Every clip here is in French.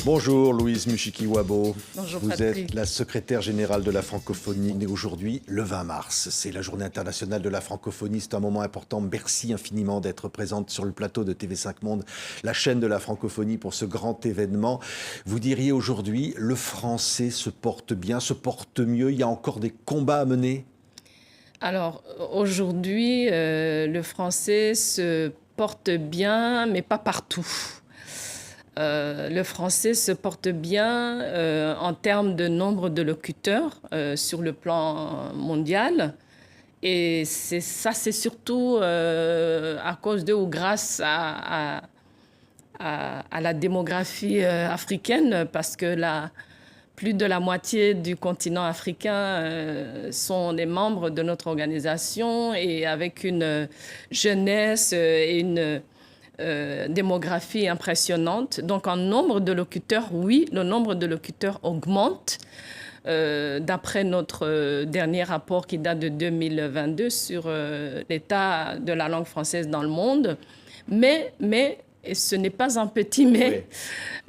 Bonjour Louise Mushikiwabo. Bonjour Vous Patrick. êtes la secrétaire générale de la francophonie. On est aujourd'hui le 20 mars. C'est la journée internationale de la francophonie. C'est un moment important. Merci infiniment d'être présente sur le plateau de TV5 Monde, la chaîne de la francophonie, pour ce grand événement. Vous diriez aujourd'hui, le français se porte bien, se porte mieux. Il y a encore des combats à mener? Alors aujourd'hui, le français se porte bien, mais pas partout. Le français se porte bien en termes de nombre de locuteurs sur le plan mondial. Et c'est surtout à cause de ou grâce à la démographie africaine, parce que plus de la moitié du continent africain sont des membres de notre organisation, et avec une jeunesse et une démographie impressionnante. Donc, en nombre de locuteurs, oui, le nombre de locuteurs augmente. D'après notre dernier rapport qui date de 2022 sur l'état de la langue française dans le monde. Mais et ce n'est pas un petit mais,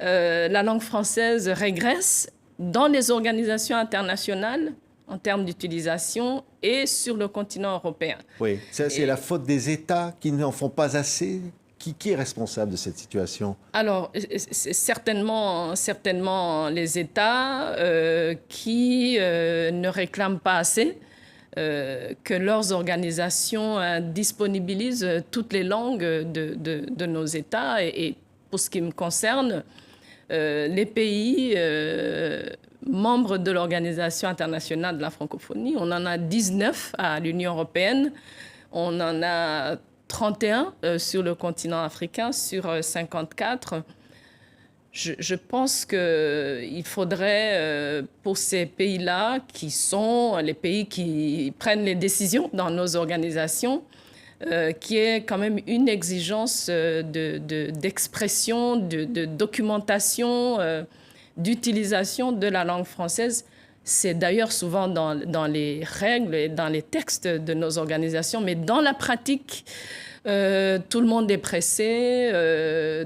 oui. La langue française régresse dans les organisations internationales en termes d'utilisation et sur le continent européen. Oui, c'est la faute des États qui n'en font pas assez. Qui est responsable de cette situation? Alors, c'est certainement les États qui ne réclament pas assez que leurs organisations disponibilisent toutes les langues de nos États. Et pour ce qui me concerne, les pays membres de l'Organisation internationale de la francophonie, on en a 19 à l'Union européenne, on en a 31 sur le continent africain, sur 54. Je pense qu'il faudrait, pour ces pays-là, qui sont les pays qui prennent les décisions dans nos organisations, qu'il y ait quand même une exigence d'expression, de documentation, d'utilisation de la langue française. C'est d'ailleurs souvent dans les règles et dans les textes de nos organisations, mais dans la pratique, tout le monde est pressé.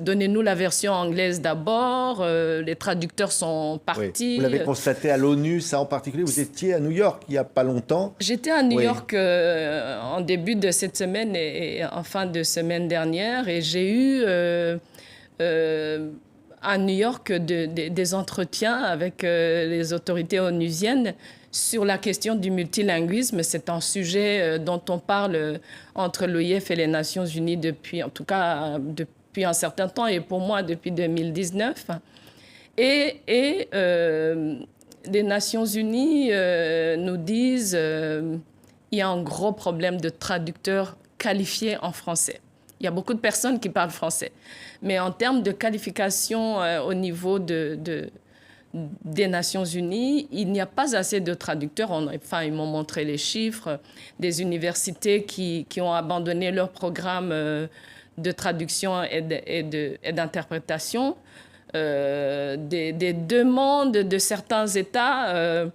Donnez-nous la version anglaise d'abord. Les traducteurs sont partis. Oui. Vous l'avez constaté à l'ONU, ça en particulier. Vous étiez à New York il n'y a pas longtemps. J'étais à New York en début de cette semaine et en fin de semaine dernière. Et j'ai eu à New York des entretiens avec les autorités onusiennes sur la question du multilinguisme. C'est un sujet dont on parle entre l'OIF et les Nations Unies depuis un certain temps, et pour moi depuis 2019. Et les Nations Unies nous disent il y a un gros problème de traducteurs qualifiés en français. Il y a beaucoup de personnes qui parlent français. Mais en termes de qualification au niveau des Nations Unies, il n'y a pas assez de traducteurs. Ils m'ont montré les chiffres des universités qui ont abandonné leur programme de traduction et d'interprétation. Des demandes de certains États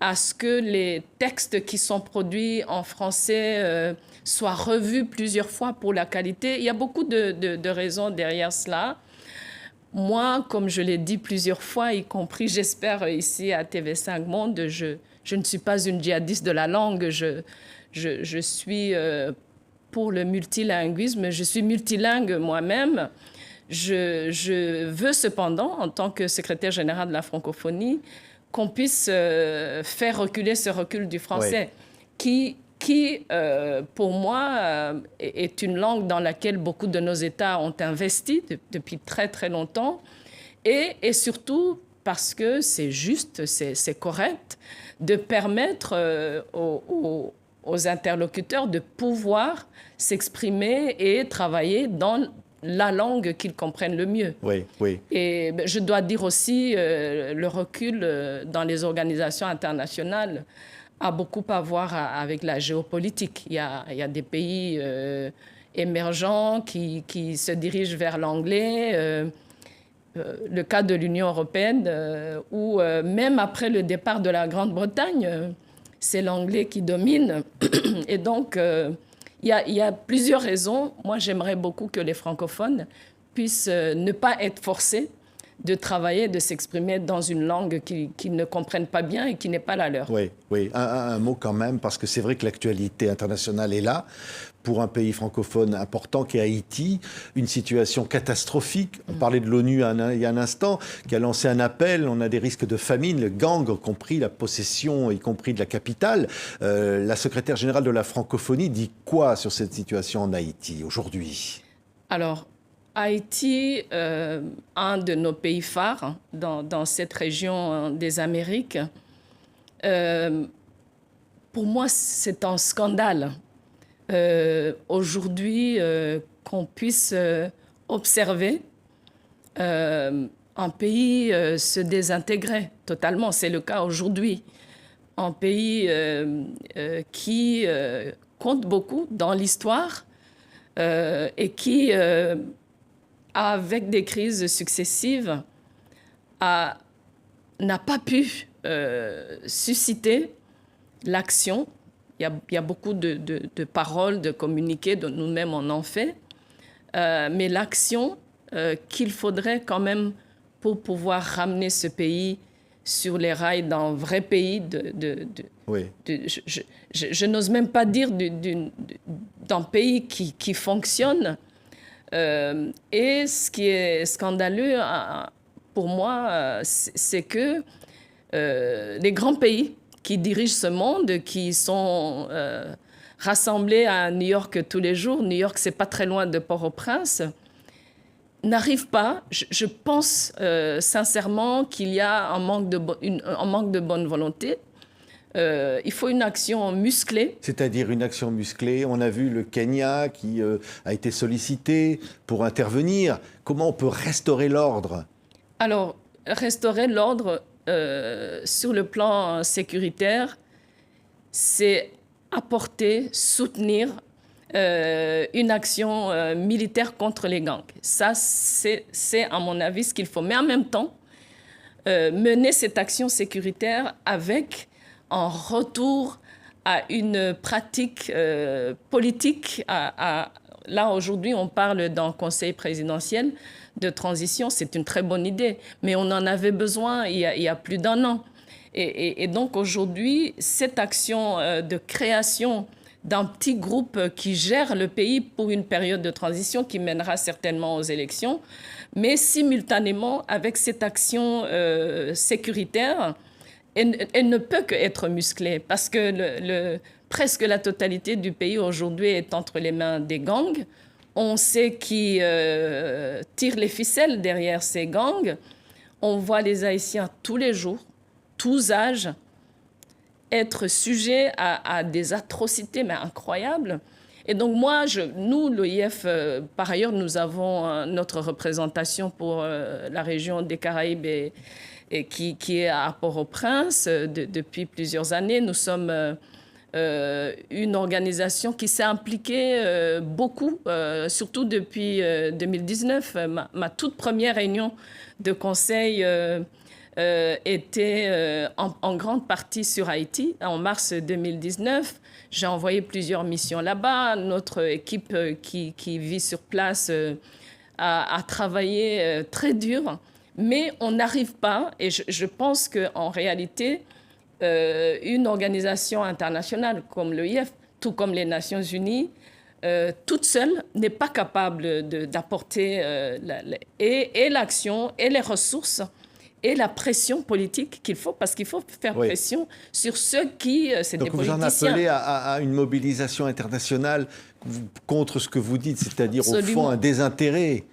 à ce que les textes qui sont produits en français soient revus plusieurs fois pour la qualité. Il y a beaucoup de raisons derrière cela. Moi, comme je l'ai dit plusieurs fois, y compris, j'espère, ici à TV5 Monde, je ne suis pas une djihadiste de la langue. Je suis pour le multilinguisme. Je suis multilingue moi-même. Je veux cependant, en tant que secrétaire générale de la francophonie, qu'on puisse faire reculer ce recul du français, qui pour moi, est une langue dans laquelle beaucoup de nos États ont investi depuis très, très longtemps. Et surtout parce que c'est juste, c'est correct de permettre aux interlocuteurs de pouvoir s'exprimer et travailler dans la langue qu'ils comprennent le mieux. Oui. Et je dois dire aussi, le recul dans les organisations internationales a beaucoup à voir avec la géopolitique. Il y a des pays émergents qui se dirigent vers l'anglais. Le cas de l'Union européenne, où même après le départ de la Grande-Bretagne, c'est l'anglais qui domine. Et donc, il y a plusieurs raisons. Moi, j'aimerais beaucoup que les francophones puissent ne pas être forcés de travailler, de s'exprimer dans une langue qu'ils ne comprennent pas bien et qui n'est pas la leur. Oui, oui. Un mot quand même, parce que c'est vrai que l'actualité internationale est là. Pour un pays francophone important qu'est Haïti, une situation catastrophique. On parlait de l'ONU il y a un instant, qui a lancé un appel. On a des risques de famine, le gang, y compris la possession, y compris de la capitale. La secrétaire générale de la francophonie dit quoi sur cette situation en Haïti aujourd'hui? Alors, Haïti, un de nos pays phares dans cette région des Amériques, pour moi, c'est un scandale. Aujourd'hui, qu'on puisse observer un pays se désintégrer totalement. C'est le cas aujourd'hui. Un pays qui compte beaucoup dans l'histoire et qui, avec des crises successives, n'a pas pu susciter l'action. Il y a beaucoup de paroles, de communiqués, dont nous-mêmes on en fait, mais l'action qu'il faudrait quand même pour pouvoir ramener ce pays sur les rails d'un vrai pays oui. Je n'ose même pas dire d'un pays qui fonctionne. Et ce qui est scandaleux pour moi, c'est que les grands pays qui dirigent ce monde, qui sont rassemblés à New York tous les jours, New York, c'est pas très loin de Port-au-Prince, n'arrivent pas. Je pense sincèrement qu'il y a un manque de bonne volonté. Il faut une action musclée. C'est-à-dire une action musclée. On a vu le Kenya qui a été sollicité pour intervenir. Comment on peut restaurer l'ordre? Alors, restaurer l'ordre sur le plan sécuritaire, c'est apporter, soutenir une action militaire contre les gangs. Ça, c'est à mon avis ce qu'il faut. Mais en même temps, mener cette action sécuritaire avec un retour à une pratique politique. Là, aujourd'hui, on parle d'un conseil présidentiel de transition. C'est une très bonne idée, mais on en avait besoin il y a plus d'un an. Et donc, aujourd'hui, cette action de création d'un petit groupe qui gère le pays pour une période de transition qui mènera certainement aux élections, mais simultanément, avec cette action sécuritaire, elle ne peut qu'être musclée parce que presque la totalité du pays aujourd'hui est entre les mains des gangs. On sait qui tire les ficelles derrière ces gangs. On voit les Haïtiens tous les jours, tous âges, être sujets à des atrocités mais incroyables. Et donc moi, nous, l'OIF, par ailleurs, nous avons notre représentation pour la région des Caraïbes et qui est à Port-au-Prince depuis plusieurs années. Nous sommes une organisation qui s'est impliquée beaucoup, surtout depuis 2019. Ma toute première réunion de conseil était en grande partie sur Haïti. En mars 2019, j'ai envoyé plusieurs missions là-bas. Notre équipe qui vit sur place a travaillé très dur. Mais on n'arrive pas, et je pense qu'en réalité, une organisation internationale comme l'OIF, tout comme les Nations Unies, toute seule n'est pas capable d'apporter et l'action et les ressources et la pression politique qu'il faut, parce qu'il faut faire pression sur ceux qui, c'est des politiciens. Donc vous en appelez à une mobilisation internationale contre ce que vous dites, c'est-à-dire au fond un désintérêt.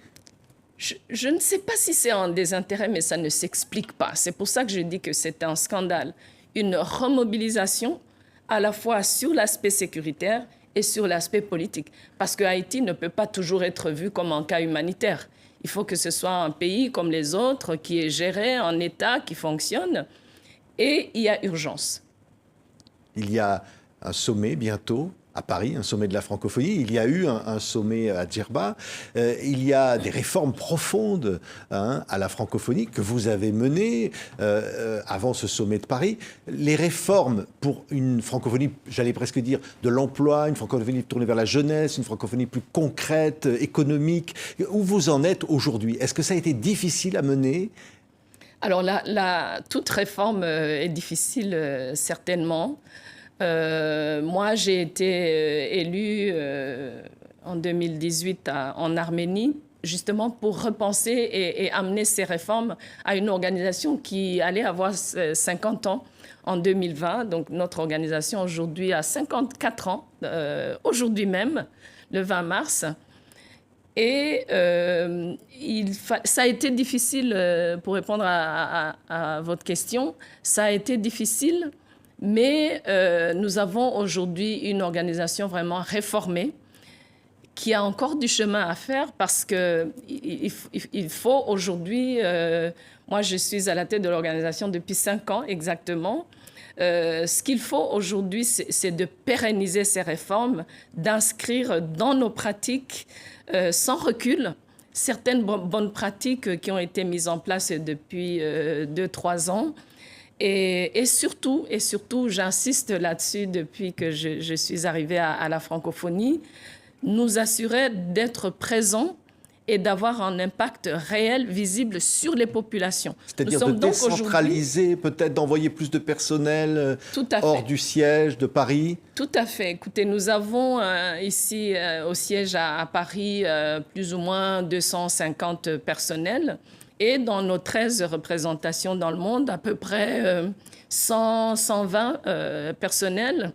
Je ne sais pas si c'est un désintérêt, mais ça ne s'explique pas. C'est pour ça que je dis que c'est un scandale. Une remobilisation à la fois sur l'aspect sécuritaire et sur l'aspect politique. Parce que Haïti ne peut pas toujours être vu comme un cas humanitaire. Il faut que ce soit un pays comme les autres qui est géré, un État qui fonctionne. Et il y a urgence. Il y a un sommet bientôt à Paris, un sommet de la francophonie. Il y a eu un sommet à Djerba. Il y a des réformes profondes à la francophonie que vous avez menées avant ce sommet de Paris. Les réformes pour une francophonie, j'allais presque dire, de l'emploi, une francophonie tournée vers la jeunesse, une francophonie plus concrète, économique. Où vous en êtes aujourd'hui? Est-ce que ça a été difficile à mener? Alors, toute réforme est difficile, certainement. Moi, j'ai été élue en 2018 en Arménie, justement pour repenser et amener ces réformes à une organisation qui allait avoir 50 ans en 2020. Donc, notre organisation aujourd'hui a 54 ans, aujourd'hui même, le 20 mars. Et ça a été difficile, pour répondre à votre question, ça a été difficile, mais nous avons aujourd'hui une organisation vraiment réformée qui a encore du chemin à faire parce qu'il faut aujourd'hui, moi je suis à la tête de l'organisation depuis 5 ans exactement, ce qu'il faut aujourd'hui, c'est de pérenniser ces réformes, d'inscrire dans nos pratiques sans recul certaines bonnes pratiques qui ont été mises en place depuis 2-3 ans. Et surtout, j'insiste là-dessus depuis que je suis arrivée à la francophonie, nous assurer d'être présents et d'avoir un impact réel, visible sur les populations. C'est-à-dire de décentraliser, peut-être d'envoyer plus de personnel hors du siège de Paris? Tout à fait. Écoutez, nous avons ici au siège à Paris plus ou moins 250 personnels et dans nos 13 représentations dans le monde, à peu près 120 personnels.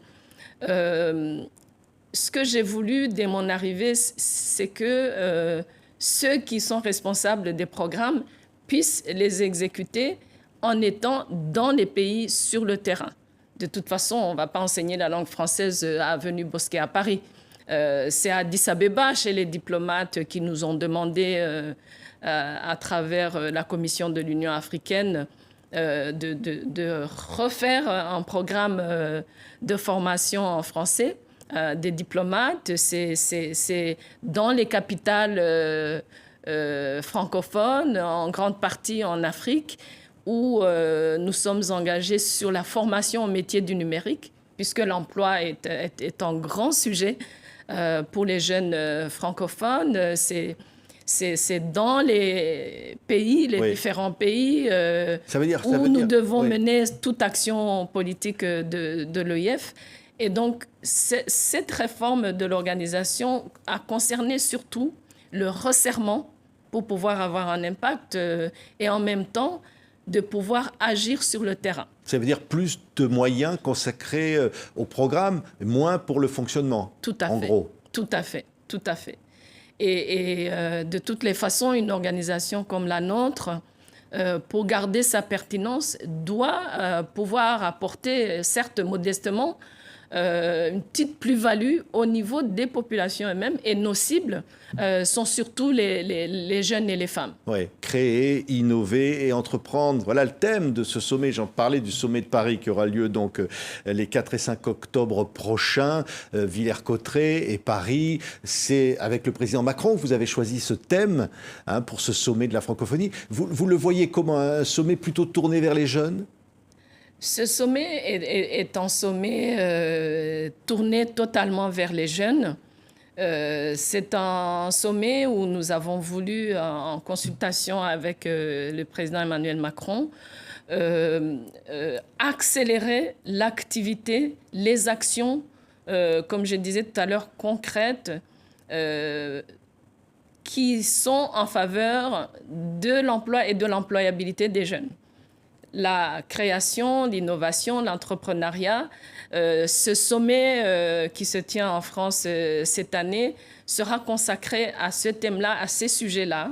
Ce que j'ai voulu dès mon arrivée, c'est que ceux qui sont responsables des programmes puissent les exécuter en étant dans les pays sur le terrain. De toute façon, on ne va pas enseigner la langue française à Avenue Bosquet à Paris. C'est à Addis Abeba, chez les diplomates qui nous ont demandé, à travers la Commission de l'Union africaine, de refaire un programme de formation en français. Des diplomates, c'est dans les capitales francophones, en grande partie en Afrique, où nous sommes engagés sur la formation au métier du numérique, puisque l'emploi est un grand sujet pour les jeunes francophones. C'est dans les pays, les différents pays où nous devons mener toute action politique de l'OIF. Et donc, cette réforme de l'organisation a concerné surtout le resserrement pour pouvoir avoir un impact et en même temps de pouvoir agir sur le terrain. Ça veut dire plus de moyens consacrés au programme, moins pour le fonctionnement, en gros. Tout à fait, tout à fait. Et de toutes les façons, une organisation comme la nôtre, pour garder sa pertinence, doit pouvoir apporter, certes modestement, une petite plus-value au niveau des populations elles-mêmes. Et nos cibles sont surtout les jeunes et les femmes. Oui, créer, innover et entreprendre. Voilà le thème de ce sommet. J'en parlais du sommet de Paris qui aura lieu donc les 4 et 5 octobre prochains. Villers-Cotterêts et Paris. C'est avec le président Macron que vous avez choisi ce thème pour ce sommet de la francophonie. Vous le voyez comment? Un sommet plutôt tourné vers les jeunes? Ce sommet est un sommet tourné totalement vers les jeunes. C'est un sommet où nous avons voulu, en consultation avec le président Emmanuel Macron, accélérer l'activité, les actions, comme je disais tout à l'heure, concrètes, qui sont en faveur de l'emploi et de l'employabilité des jeunes. La création, l'innovation, l'entrepreneuriat. Ce sommet qui se tient en France cette année sera consacré à ce thème-là, à ces sujets-là.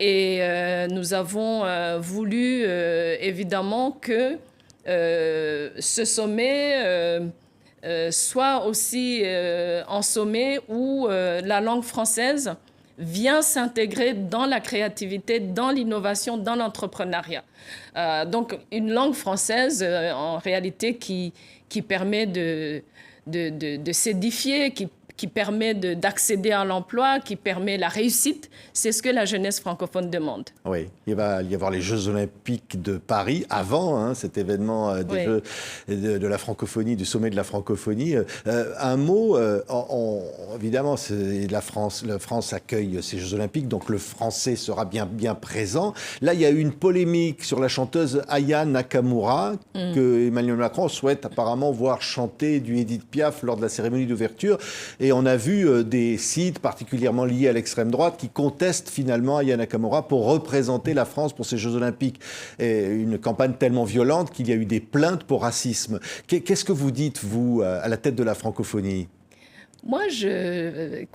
Et nous avons voulu évidemment que ce sommet soit aussi un sommet où la langue française vient s'intégrer dans la créativité, dans l'innovation, dans l'entrepreneuriat. Donc, une langue française, en réalité, qui permet de s'édifier, qui permet d'accéder à l'emploi, qui permet la réussite. C'est ce que la jeunesse francophone demande. Oui, il va y avoir les Jeux Olympiques de Paris avant cet événement des Jeux de la francophonie, du sommet de la francophonie. Un mot, évidemment, la France accueille ces Jeux Olympiques, donc le français sera bien présent. Là, il y a eu une polémique sur la chanteuse Aya Nakamura, que Emmanuel Macron souhaite apparemment voir chanter du Édith Piaf lors de la cérémonie d'ouverture. Et on a vu des sites particulièrement liés à l'extrême droite qui contestent finalement Aya Nakamura pour représenter la France pour ces Jeux Olympiques. Et une campagne tellement violente qu'il y a eu des plaintes pour racisme. Qu'est-ce que vous dites, vous, à la tête de la francophonie ? Moi, je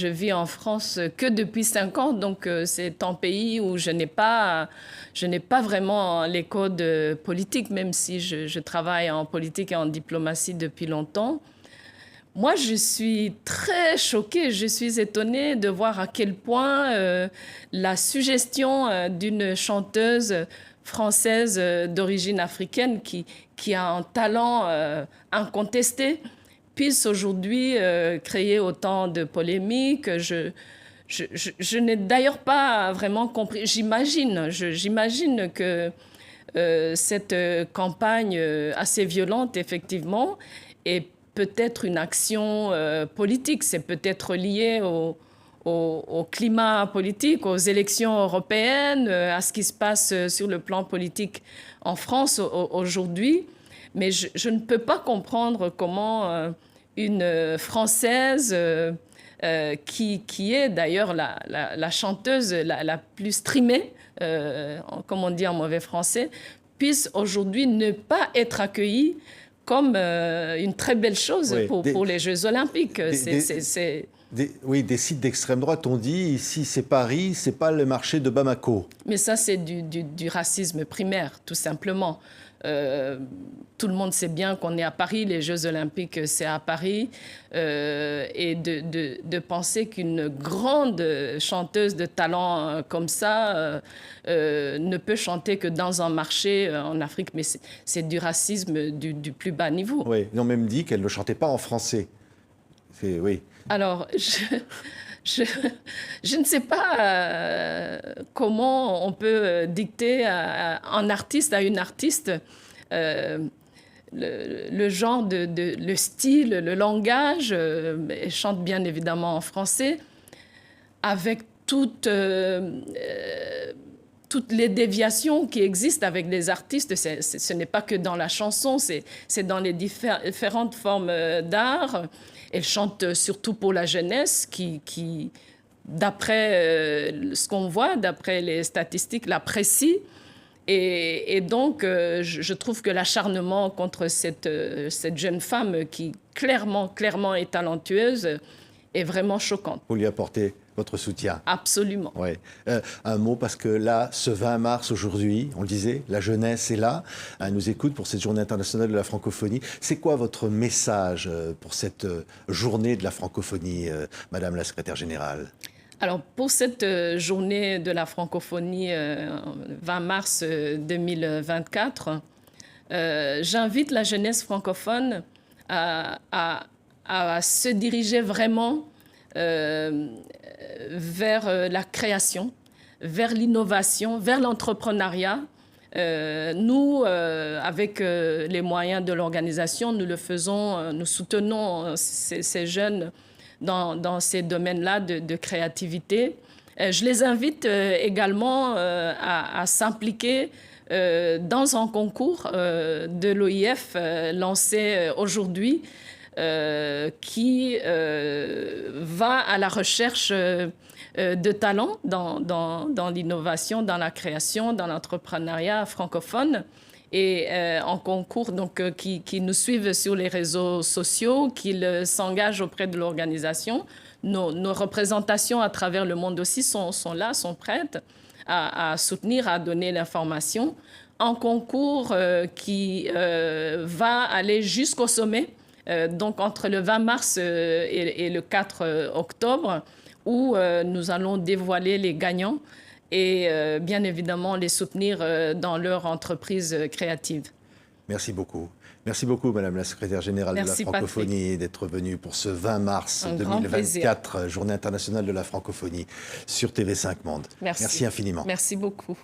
vis en France que depuis 5 ans, donc c'est un pays où je n'ai pas vraiment les codes politiques, même si je travaille en politique et en diplomatie depuis longtemps. Moi, je suis très choquée, je suis étonnée de voir à quel point la suggestion d'une chanteuse française d'origine africaine qui a un talent incontesté puisse aujourd'hui créer autant de polémiques. Je n'ai d'ailleurs pas vraiment compris. J'imagine que cette campagne assez violente, effectivement, est peut-être une action politique. C'est peut-être lié au climat politique, aux élections européennes, à ce qui se passe sur le plan politique en France aujourd'hui. Mais je ne peux pas comprendre comment une Française, qui est d'ailleurs la chanteuse la plus streamée, comme on dit en mauvais français, puisse aujourd'hui ne pas être accueillie comme une très belle chose pour les Jeux Olympiques. Oui, des sites d'extrême droite ont dit ici c'est Paris, c'est pas le marché de Bamako. Mais ça, c'est du racisme primaire, tout simplement. Tout le monde sait bien qu'on est à Paris, les Jeux Olympiques, c'est à Paris. Et de penser qu'une grande chanteuse de talent comme ça ne peut chanter que dans un marché en Afrique, mais c'est du racisme du plus bas niveau. Oui, ils ont même dit qu'elle ne chantait pas en français. Oui. Alors, je ne sais pas comment on peut dicter à un artiste, à une artiste, le genre, le style, le langage. Elle chante bien évidemment en français, avec toutes les déviations qui existent avec les artistes. Ce n'est pas que dans la chanson, c'est dans les différentes formes d'art. Elle chante surtout pour la jeunesse qui d'après ce qu'on voit, d'après les statistiques, l'apprécie. Et donc, je trouve que l'acharnement contre cette jeune femme qui clairement est talentueuse est vraiment choquante. Vous lui apportez votre soutien. Absolument. Oui. Un mot, parce que là, ce 20 mars, aujourd'hui, on le disait, la jeunesse est là, elle nous écoute pour cette journée internationale de la francophonie. C'est quoi votre message pour cette journée de la francophonie, Madame la secrétaire générale ? Alors, pour cette journée de la francophonie, 20 mars 2024, j'invite la jeunesse francophone à se diriger vraiment vers la création, vers l'innovation, vers l'entrepreneuriat. Nous, avec les moyens de l'organisation, nous le faisons, nous soutenons ces jeunes dans ces domaines-là de créativité. Je les invite également à s'impliquer dans un concours de l'OIF lancé aujourd'hui, qui va à la recherche de talents dans l'innovation, dans la création, dans l'entrepreneuriat francophone. Et en concours, donc, qui nous suivent sur les réseaux sociaux, qu'ils s'engagent auprès de l'organisation. Nos représentations à travers le monde aussi sont là, sont prêtes à soutenir, à donner l'information. Un concours qui va aller jusqu'au sommet, donc entre le 20 mars et le 4 octobre, où nous allons dévoiler les gagnants et bien évidemment les soutenir dans leur entreprise créative. Merci beaucoup. Merci beaucoup, Madame la Secrétaire Générale Merci, de la Francophonie, d'être venue pour ce 20 mars Un grand 2024, Journée internationale de la francophonie sur TV5 Monde. Merci. Merci infiniment. Merci beaucoup.